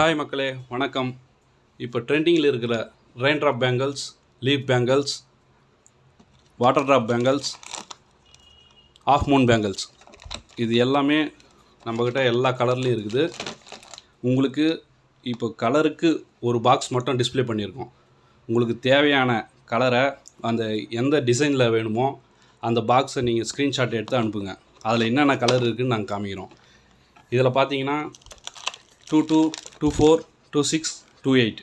Hi மக்களே, வணக்கம். இப்போ ட்ரெண்டிங்கில் இருக்கிற rain drop bangles, leaf bangles, water drop bangles, half moon bangles, இது எல்லாமே நம்மக்கிட்ட எல்லா கலர்லேயும் இருக்குது. உங்களுக்கு இப்போ கலருக்கு ஒரு பாக்ஸ் மட்டும் டிஸ்ப்ளே பண்ணியிருக்கோம். உங்களுக்கு தேவையான கலரை அந்த எந்த டிசைனில் வேணுமோ அந்த பாக்ஸை நீங்கள் ஸ்க்ரீன்ஷாட் எடுத்து அனுப்புங்க. அதில் என்னென்ன கலர் இருக்குதுன்னு நாங்கள் காமிக்கிறோம். இதில் பார்த்தீங்கன்னா 22, 24, 26, 28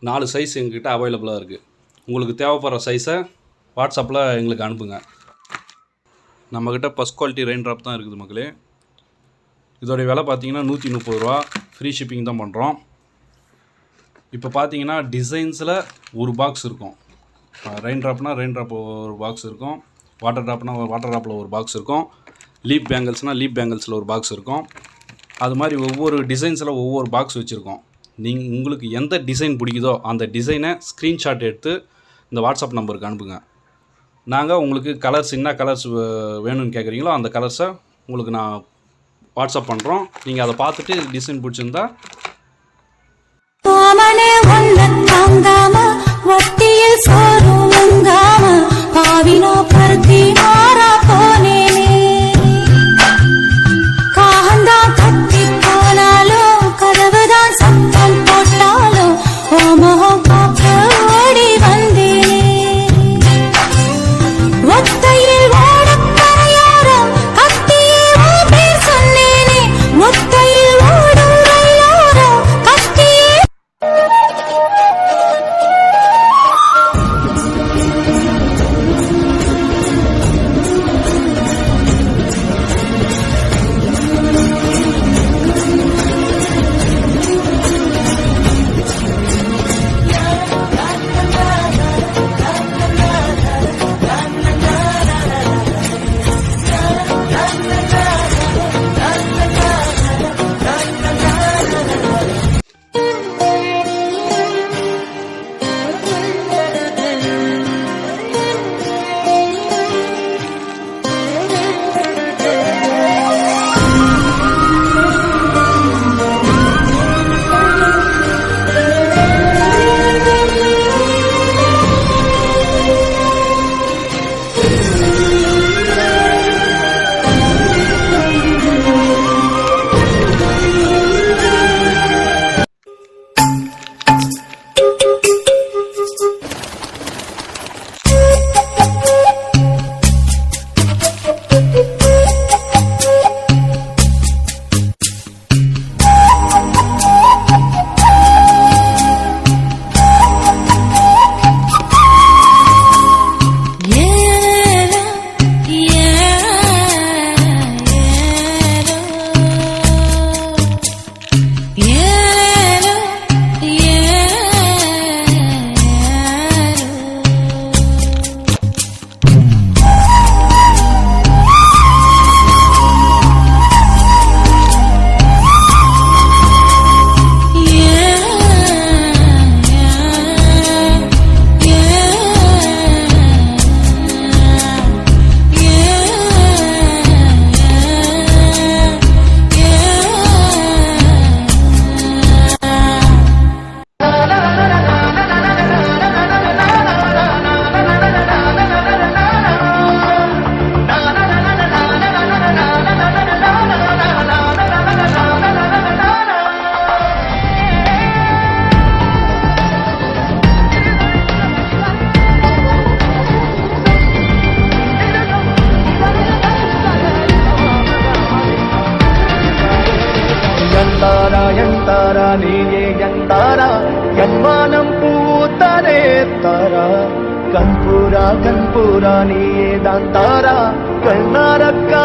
4 சைஸ் எங்ககிட்ட அவைலபிளாக இருக்குது. உங்களுக்கு தேவைப்படுற சைஸை வாட்ஸ்அப்பில் எங்களுக்கு அனுப்புங்க. நம்மக்கிட்ட ஃபஸ்ட் குவாலிட்டி ரெயின் ட்ராப் தான் இருக்குது மக்களே. இதோடைய விலை பார்த்தீங்கன்னா 130 ரூபா. ஃப்ரீ ஷிப்பிங் தான் பண்ணுறோம். இப்போ பார்த்தீங்கன்னா டிசைன்ஸில் ஒரு பாக்ஸ் இருக்கும். ரெயின் ட்ராப்னால் ரெயின் ட்ராப் ஒரு பாக்ஸ் இருக்கும். வாட்டர் ட்ராப்னால் வாட்டர் ட்ராப்பில் ஒரு பாக்ஸ் இருக்கும். லீப் பேங்கிள்ஸ்னால் லீப் பேங்கிள்ஸில் ஒரு பாக்ஸ் இருக்கும். அது மாதிரி ஒவ்வொரு டிசைன்ஸில் ஒவ்வொரு பாக்ஸ் வச்சுருக்கோம். உங்களுக்கு எந்த டிசைன் பிடிக்குதோ அந்த டிசைனை ஸ்க்ரீன்ஷாட் எடுத்து இந்த வாட்ஸ்அப் நம்பருக்கு அனுப்புங்க. நாங்கள் உங்களுக்கு கலர்ஸ் என்ன கலர்ஸ் வேணும்னு கேட்குறீங்களோ அந்த கலர்ஸை உங்களுக்கு நான் வாட்ஸ்அப் பண்ணுறோம். நீங்கள் அதை பார்த்துட்டு டிசைன் பிடிச்சிருந்தா நீயே எந்தாரா என்மானம் பூத்தாரே தாரா கண்பூரா நீயே தான் தாரா கண்ணாரக்கா